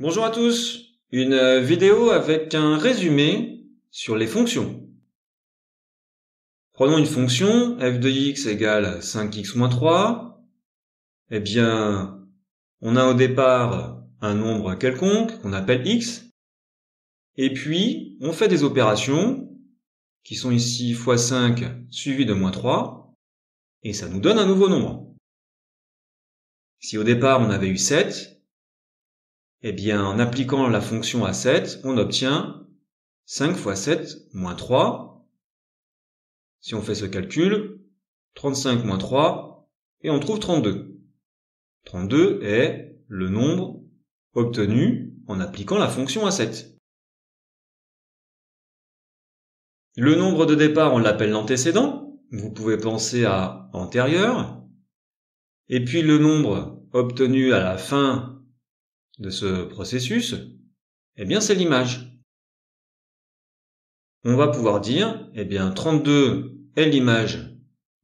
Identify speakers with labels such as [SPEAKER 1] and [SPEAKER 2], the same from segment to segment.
[SPEAKER 1] Bonjour à tous, une vidéo avec un résumé sur les fonctions. Prenons une fonction f de x égale 5x moins 3. Eh bien, on a au départ un nombre quelconque qu'on appelle x. Et puis, on fait des opérations qui sont ici fois 5 suivi de moins 3. Et ça nous donne un nouveau nombre. Si au départ on avait eu 7, eh bien, en appliquant la fonction à 7, on obtient 5 fois 7 moins 3. Si on fait ce calcul, 35 moins 3, et on trouve 32. 32 est le nombre obtenu en appliquant la fonction à 7. Le nombre de départ, on l'appelle l'antécédent. Vous pouvez penser à antérieur. Et puis le nombre obtenu à la fin de ce processus, eh bien c'est l'image. On va pouvoir dire, eh bien 32 est l'image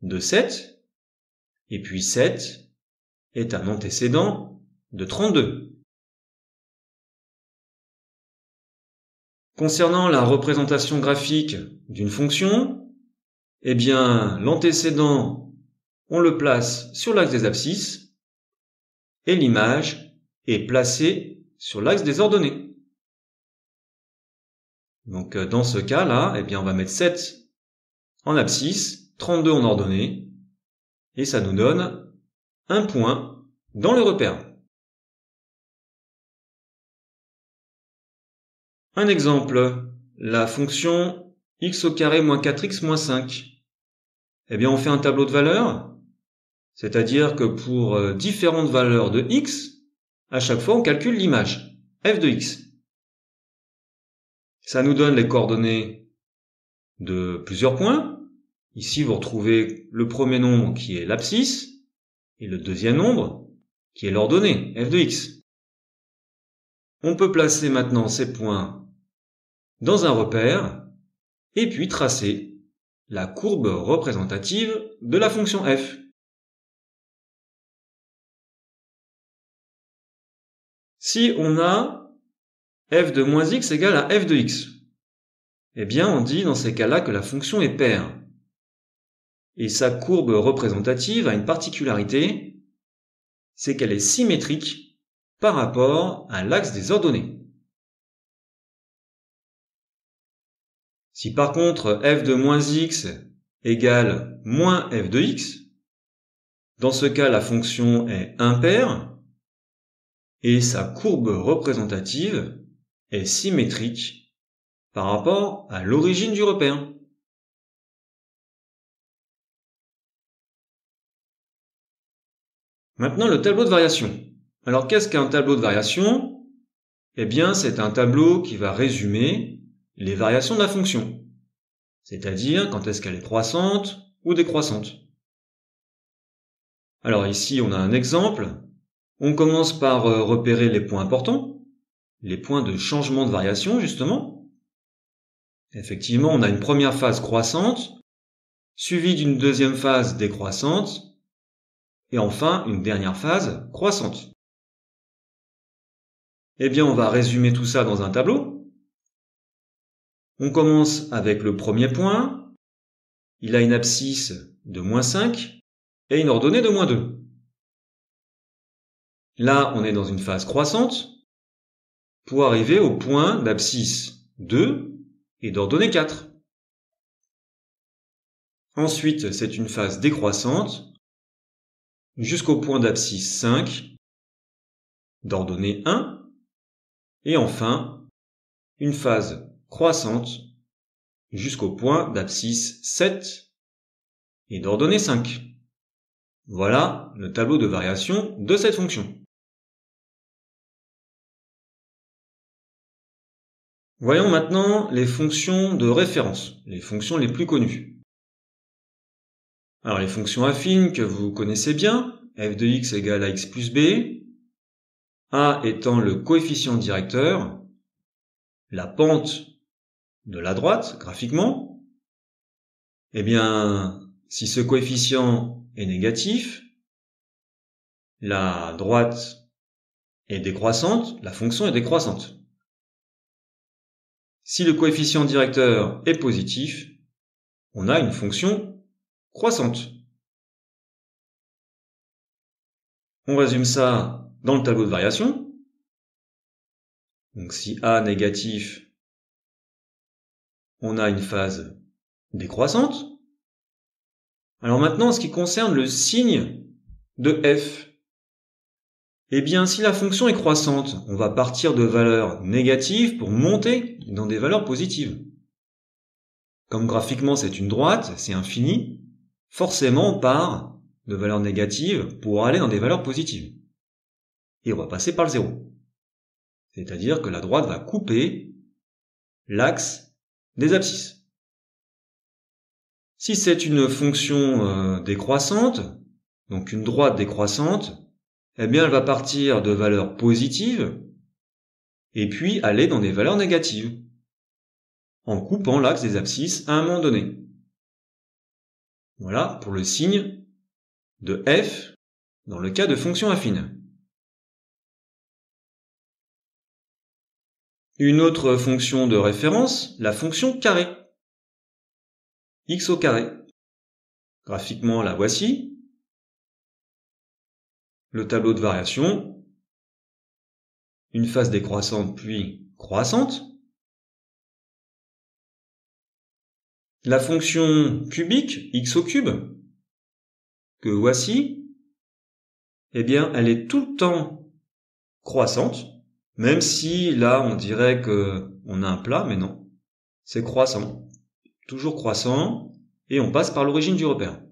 [SPEAKER 1] de 7, et puis 7 est un antécédent de 32. Concernant la représentation graphique d'une fonction, eh bien l'antécédent, on le place sur l'axe des abscisses, et l'image est placée sur l'axe des ordonnées. Donc dans ce cas-là, eh bien on va mettre 7 en abscisse, 32 en ordonnée, et ça nous donne un point dans le repère. Un exemple, la fonction x au carré moins 4x moins 5. Eh bien, on fait un tableau de valeurs, c'est-à-dire que pour différentes valeurs de x, à chaque fois on calcule l'image, f de x. Ça nous donne les coordonnées de plusieurs points. Ici, vous retrouvez le premier nombre qui est l'abscisse, et le deuxième nombre qui est l'ordonnée, f de x. On peut placer maintenant ces points dans un repère, et puis tracer la courbe représentative de la fonction f. Si on a f de moins x égale à f de x, eh bien on dit dans ces cas-là que la fonction est paire. Et sa courbe représentative a une particularité, c'est qu'elle est symétrique par rapport à l'axe des ordonnées. Si par contre f de moins x égale moins f de x, dans ce cas la fonction est impaire et sa courbe représentative est symétrique par rapport à l'origine du repère. Maintenant le tableau de variation. Alors qu'est-ce qu'un tableau de variation ? Eh bien c'est un tableau qui va résumer les variations de la fonction, c'est-à-dire quand est-ce qu'elle est croissante ou décroissante. Alors ici on a un exemple. On commence par repérer les points importants, les points de changement de variation justement. Effectivement, on a une première phase croissante, suivie d'une deuxième phase décroissante, et enfin une dernière phase croissante. Eh bien, on va résumer tout ça dans un tableau. On commence avec le premier point. Il a une abscisse de moins 5 et une ordonnée de moins 2. Là, on est dans une phase croissante pour arriver au point d'abscisse 2 et d'ordonnée 4. Ensuite, c'est une phase décroissante jusqu'au point d'abscisse 5, d'ordonnée 1, et enfin, une phase croissante jusqu'au point d'abscisse 7 et d'ordonnée 5. Voilà le tableau de variation de cette fonction. Voyons maintenant les fonctions de référence, les fonctions les plus connues. Alors les fonctions affines que vous connaissez bien, f de x égale à x plus b, a étant le coefficient directeur, la pente de la droite, graphiquement. Eh bien, si ce coefficient est négatif, la droite est décroissante, la fonction est décroissante. Si le coefficient directeur est positif, on a une fonction croissante. On résume ça dans le tableau de variation. Donc si A négatif, on a une phase décroissante. Alors maintenant, en ce qui concerne le signe de f, eh bien si la fonction est croissante, on va partir de valeurs négatives pour monter dans des valeurs positives. Comme graphiquement c'est une droite, c'est infini, forcément on part de valeurs négatives pour aller dans des valeurs positives. Et on va passer par le zéro. C'est-à-dire que la droite va couper l'axe des abscisses. Si c'est une fonction décroissante, donc une droite décroissante, eh bien elle va partir de valeurs positives et puis aller dans des valeurs négatives, en coupant l'axe des abscisses à un moment donné. Voilà pour le signe de f dans le cas de fonction affine. Une autre fonction de référence, la fonction carré. X au carré. Graphiquement, la voici. Le tableau de variation. Une phase décroissante puis croissante. La fonction cubique, x au cube, que voici, eh bien, elle est tout le temps croissante, même si là, on dirait qu'on a un plat, mais non. C'est croissant. Toujours croissant, et on passe par l'origine du repère.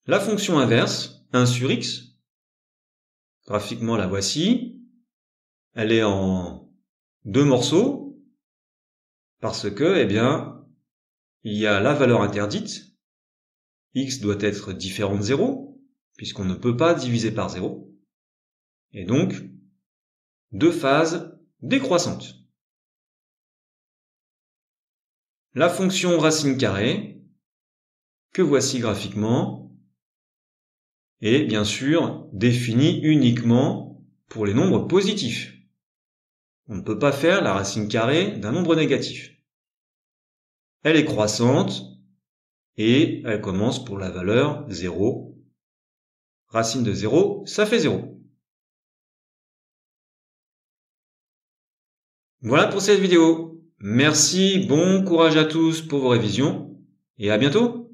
[SPEAKER 1] La fonction inverse, 1 sur x, graphiquement la voici, elle est en 2 morceaux, parce que, eh bien, il y a la valeur interdite, x doit être différent de 0, puisqu'on ne peut pas diviser par 0, et donc 2 phases décroissantes. La fonction racine carrée, que voici graphiquement, est bien sûr définie uniquement pour les nombres positifs. On ne peut pas faire la racine carrée d'un nombre négatif. Elle est croissante et elle commence pour la valeur 0. Racine de 0, ça fait 0. Voilà pour cette vidéo. Merci, bon courage à tous pour vos révisions et à bientôt.